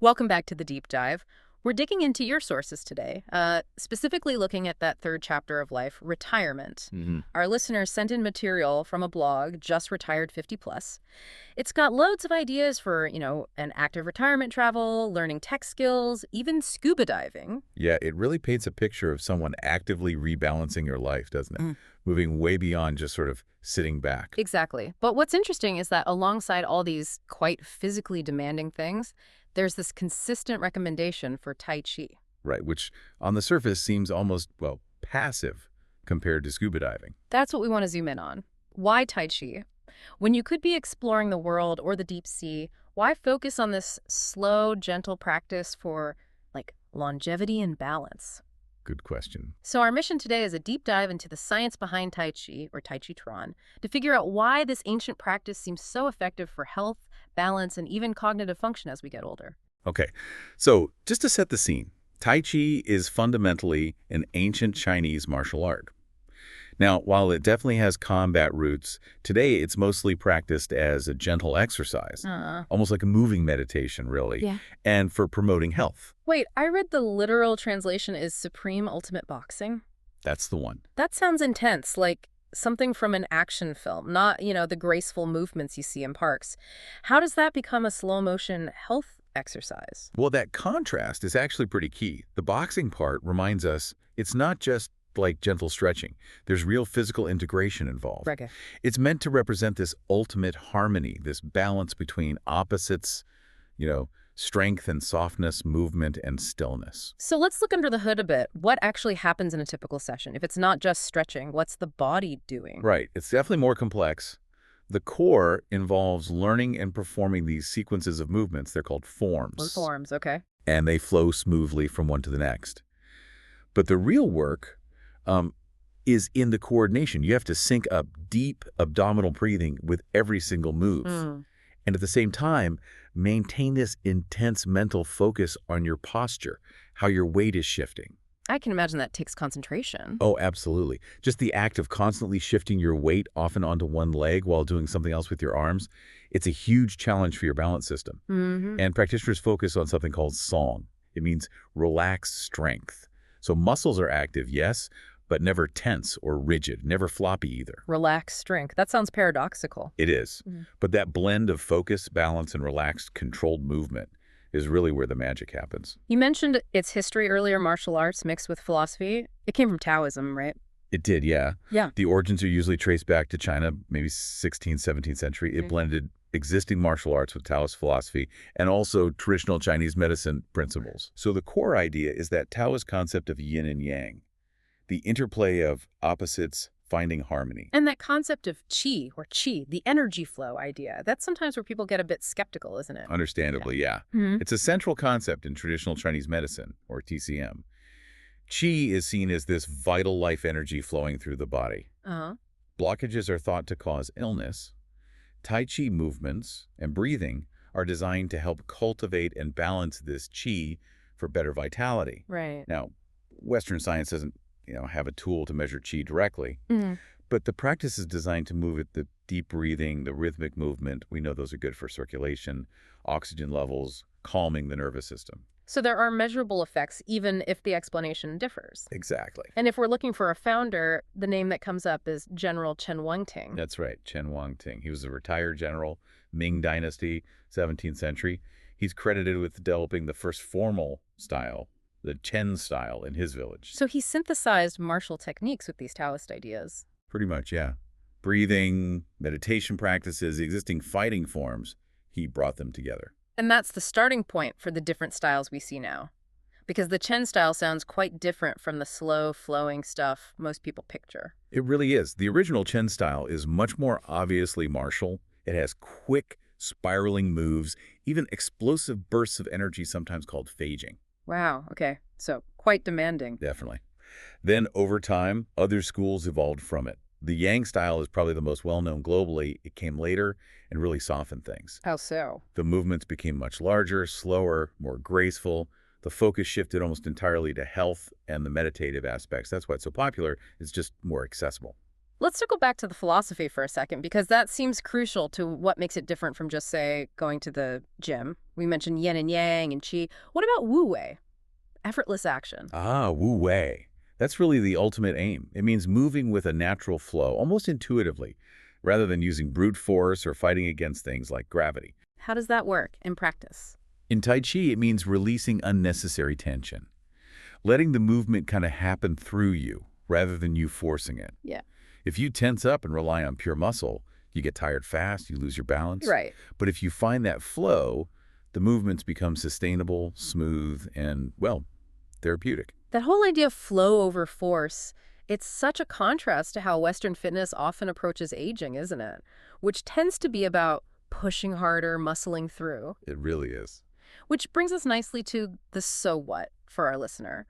Welcome back to the deep dive. We're digging into your sources today, specifically looking at that third chapter of life, retirement. Hmm. Our listeners sent in material from a blog, Just Retired 50 Plus. It's got loads of ideas for, an active retirement travel, learning tech skills, even scuba diving. Yeah, it really paints a picture of someone actively rebalancing your life, doesn't it? Mm. Moving way beyond just sort of sitting back. Exactly. But what's interesting is that alongside all these quite physically demanding things, there's this consistent recommendation for Tai Chi. Right, which on the surface seems almost, well, passive compared to scuba diving. That's what we want to zoom in on. Why Tai Chi? When you could be exploring the world or the deep sea, why focus on this slow, gentle practice for, longevity and balance? Good question. So our mission today is a deep dive into the science behind Tai Chi, or Tai Chi Chuan, to figure out why this ancient practice seems so effective for health, balance, and even cognitive function as we get older. Okay, so just to set the scene, Tai Chi is fundamentally an ancient Chinese martial art. Now, while it definitely has combat roots, today it's mostly practiced as a gentle exercise, Uh, almost like a moving meditation, really, yeah. and for promoting health. Wait, I read the literal translation is Supreme Ultimate Boxing. That's the one. That sounds intense, like something from an action film, not, the graceful movements you see in parks. How does that become a slow motion health exercise? Well, that contrast is actually pretty key. The boxing part reminds us it's not just like gentle stretching. There's real physical integration involved. Reggae. It's meant to represent this ultimate harmony, this balance between opposites, strength and softness, movement and stillness. So let's look under the hood a bit. What actually happens in a typical session? If it's not just stretching, what's the body doing? Right. It's definitely more complex. The core involves learning and performing these sequences of movements. They're called forms, Forms, okay. and they flow smoothly from one to the next. But the real work is in the coordination. You have to sync up deep abdominal breathing with every single move. Mm. And at the same time, maintain this intense mental focus on your posture, how your weight is shifting. I can imagine that takes concentration. Oh, absolutely. Just the act of constantly shifting your weight often onto one leg while doing something else with your arms, it's a huge challenge for your balance system. Mm-hmm. And practitioners focus on something called song. It means relaxed strength. So muscles are active, yes, but never tense or rigid, never floppy either. Relaxed strength. That sounds paradoxical. It is. Mhm. But that blend of focus, balance, and relaxed, controlled movement is really where the magic happens. You mentioned its history earlier, martial arts mixed with philosophy. It came from Taoism, right? It did, yeah. Yeah. The origins are usually traced back to China, maybe 16th, 17th century. It Mhm. blended existing martial arts with Taoist philosophy and also traditional Chinese medicine principles. So the core idea is that Taoist concept of yin and yang, the interplay of opposites finding harmony. And that concept of qi, or qi, the energy flow idea, that's sometimes where people get a bit skeptical, isn't it? Understandably, yeah. Mhm. It's a central concept in traditional Chinese medicine, or TCM. Qi is seen as this vital life energy flowing through the body. Uh-huh. Blockages are thought to cause illness. Tai Chi movements and breathing are designed to help cultivate and balance this qi for better vitality. Right. Now, Western science doesn't, have a tool to measure qi directly, Mhm. but the practice is designed to move it, the deep breathing, the rhythmic movement. We know those are good for circulation, oxygen levels, calming the nervous system. So there are measurable effects even if the explanation differs. Exactly. And if we're looking for a founder, the name that comes up is General Chen Wangting. That's right, Chen Wangting. He was a retired general, Ming Dynasty, 17th century. He's credited with developing the first formal style, the Chen style, in his village. So he synthesized martial techniques with these Taoist ideas. Pretty much, yeah. Breathing, meditation practices, the existing fighting forms, he brought them together. And that's the starting point for the different styles we see now. Because the Chen style sounds quite different from the slow, flowing stuff most people picture. It really is. The original Chen style is much more obviously martial. It has quick, spiraling moves, even explosive bursts of energy, sometimes called phaging. Wow, okay. So quite demanding. Definitely. Then, over time, other schools evolved from it. The Yang style is probably the most well-known globally. It came later and really softened things. How so? The movements became much larger, slower, more graceful. The focus shifted almost entirely to health and the meditative aspects. That's why it's so popular. It's just more accessible. Let's circle back to the philosophy for a second, because that seems crucial to what makes it different from just, say, going to the gym. We mentioned yin and yang and qi. What about wu wei, effortless action? Ah, Wu Wei. That's really the ultimate aim. It means moving with a natural flow, almost intuitively, rather than using brute force or fighting against things like gravity. How does that work in practice? In Tai Chi, it means releasing unnecessary tension, letting the movement kind of happen through you, rather than you forcing it. Yeah. If you tense up and rely on pure muscle, you get tired fast, you lose your balance. Right. But if you find that flow, the movements become sustainable, smooth, and, well, therapeutic. That whole idea of flow over force, it's such a contrast to how Western fitness often approaches aging, isn't it? Which tends to be about pushing harder, muscling through. It really is. Which brings us nicely to the so what for our listener.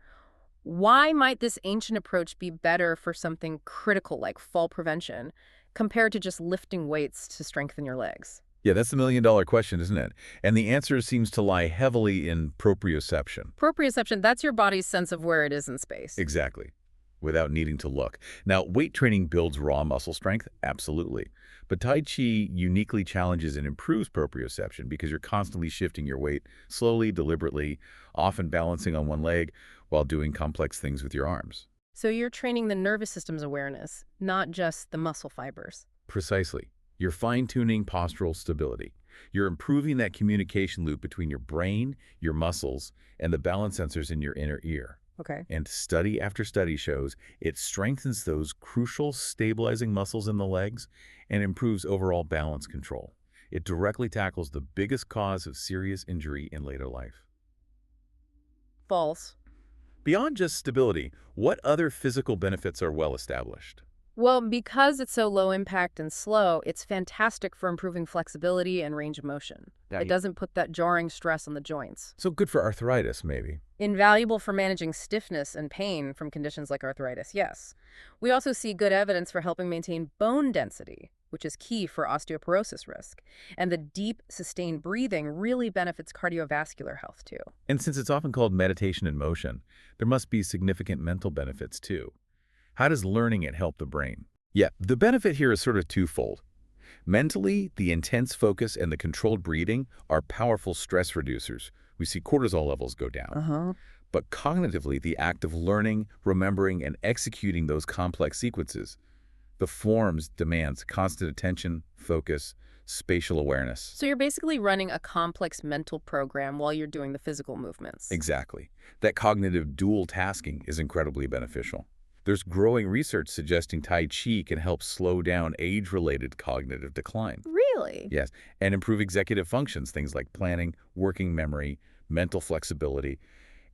Why might this ancient approach be better for something critical like fall prevention compared to just lifting weights to strengthen your legs? Yeah, that's the million-dollar question, isn't it? And the answer seems to lie heavily in proprioception. Proprioception, that's your body's sense of where it is in space. Exactly, without needing to look. Now, weight training builds raw muscle strength, absolutely. But Tai Chi uniquely challenges and improves proprioception because you're constantly shifting your weight slowly, deliberately, often balancing on one leg while doing complex things with your arms. So you're training the nervous system's awareness, not just the muscle fibers. Precisely. You're fine-tuning postural stability. You're improving that communication loop between your brain, your muscles, and the balance sensors in your inner ear. Okay. And study after study shows it strengthens those crucial stabilizing muscles in the legs and improves overall balance control. It directly tackles the biggest cause of serious injury in later life. False. Beyond just stability, what other physical benefits are well established? Well, because it's so low impact and slow, it's fantastic for improving flexibility and range of motion. Yeah, It doesn't put that jarring stress on the joints. So good for arthritis, maybe. Invaluable for managing stiffness and pain from conditions like arthritis, yes. We also see good evidence for helping maintain bone density, which is key for osteoporosis risk. And the deep, sustained breathing really benefits cardiovascular health, too. And since it's often called meditation in motion, there must be significant mental benefits too. How does learning it help the brain? Yeah, the benefit here is sort of twofold. Mentally, the intense focus and the controlled breathing are powerful stress reducers. We see cortisol levels go down. Uh-huh. But cognitively, the act of learning, remembering, and executing those complex sequences, the forms demands constant attention, focus, spatial awareness. So you're basically running a complex mental program while you're doing the physical movements. Exactly. That cognitive dual tasking is incredibly beneficial. There's growing research suggesting Tai Chi can help slow down age-related cognitive decline. Really? Yes, and improve executive functions, things like planning, working memory, mental flexibility.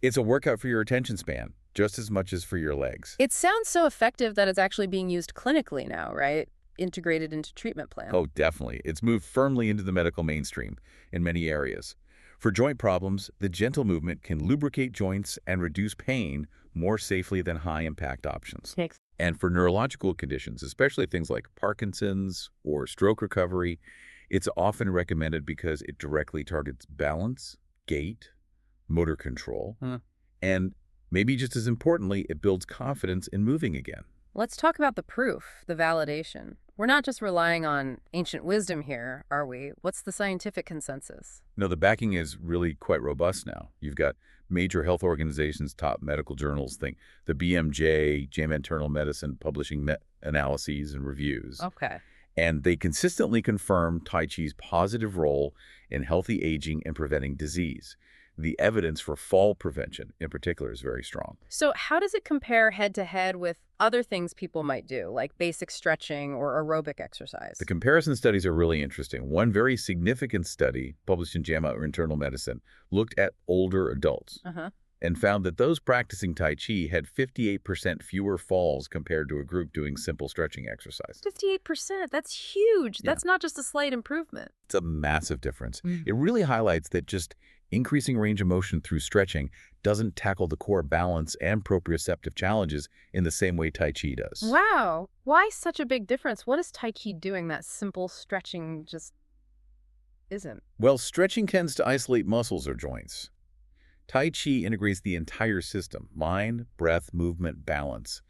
It's a workout for your attention span, just as much as for your legs. It sounds so effective that it's actually being used clinically now, right? Integrated into treatment plans. Oh, definitely. It's moved firmly into the medical mainstream in many areas. For joint problems, the gentle movement can lubricate joints and reduce pain more safely than high-impact options. Makes And for neurological conditions, especially things like Parkinson's or stroke recovery, it's often recommended because it directly targets balance, gait, motor control, and maybe just as importantly, it builds confidence in moving again. Let's talk about the proof, the validation. We're not just relying on ancient wisdom here, are we? What's the scientific consensus? No, the backing is really quite robust now. You've got major health organizations, top medical journals, think the BMJ, JAMA Internal Medicine, publishing analyses and reviews. Okay. And they consistently confirm Tai Chi's positive role in healthy aging and preventing disease. The evidence for fall prevention, in particular, is very strong. So how does it compare head-to-head with other things people might do, like basic stretching or aerobic exercise? The comparison studies are really interesting. One very significant study, published in JAMA or Internal Medicine, looked at older adults and found that those practicing Tai Chi had 58% fewer falls compared to a group doing simple stretching exercise. 58%, that's huge. Yeah. That's not just a slight improvement. It's a massive difference. It really highlights that just increasing range of motion through stretching doesn't tackle the core balance and proprioceptive challenges in the same way Tai Chi does. Wow. Why such a big difference? What is Tai Chi doing that simple stretching just isn't? Well, stretching tends to isolate muscles or joints. Tai Chi integrates the entire system: mind, breath, movement, balance.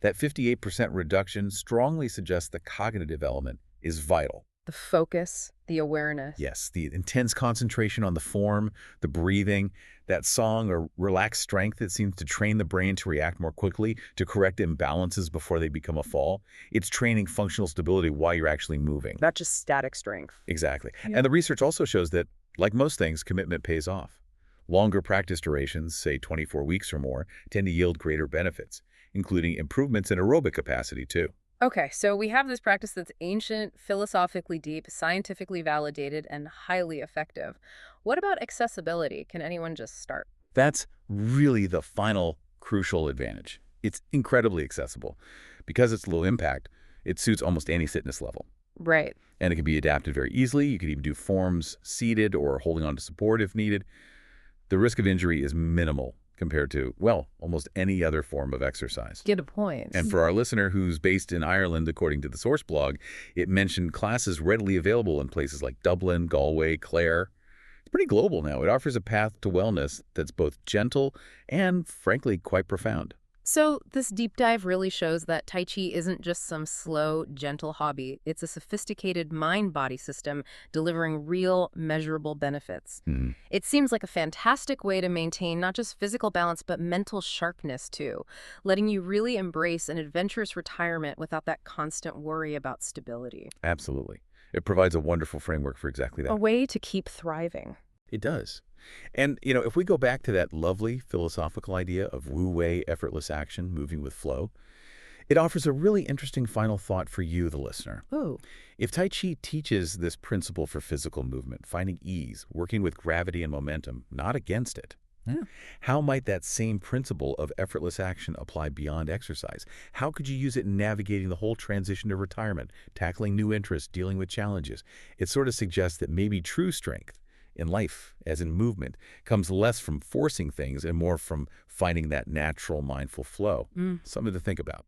That 58% reduction strongly suggests the cognitive element is vital. The focus, the awareness. Yes, the intense concentration on the form, the breathing, that song or relaxed strength that seems to train the brain to react more quickly, to correct imbalances before they become a fall. It's training functional stability while you're actually moving. Not just static strength. Exactly. Yeah. And the research also shows that, like most things, commitment pays off. Longer practice durations, say 24 weeks or more, tend to yield greater benefits, including improvements in aerobic capacity too. Okay, so we have this practice that's ancient, philosophically deep, scientifically validated, and highly effective. What about accessibility? Can anyone just start? That's really the final crucial advantage. It's incredibly accessible. Because it's low impact, it suits almost any fitness level. Right. And it can be adapted very easily. You could even do forms seated or holding on to support if needed. The risk of injury is minimal compared to, well, almost any other form of exercise. Get a point. And for our listener who's based in Ireland, according to the source blog, it mentioned classes readily available in places like Dublin, Galway, Clare. It's pretty global now. It offers a path to wellness that's both gentle and, frankly, quite profound. So this deep dive really shows that Tai Chi isn't just some slow, gentle hobby. It's a sophisticated mind-body system delivering real, measurable benefits. Mhm. It seems like a fantastic way to maintain not just physical balance, but mental sharpness too, letting you really embrace an adventurous retirement without that constant worry about stability. Absolutely. It provides a wonderful framework for exactly A that. way to keep thriving. It does. And, if we go back to that lovely philosophical idea of wu-wei, effortless action, moving with flow, it offers a really interesting final thought for you, the listener. Ooh. If Tai Chi teaches this principle for physical movement, finding ease, working with gravity and momentum, not against it, Yeah. how might that same principle of effortless action apply beyond exercise? How could you use it in navigating the whole transition to retirement, tackling new interests, dealing with challenges? It sort of suggests that maybe true strength in life, as in movement, comes less from forcing things and more from finding that natural, mindful flow. Mm. Something to think about.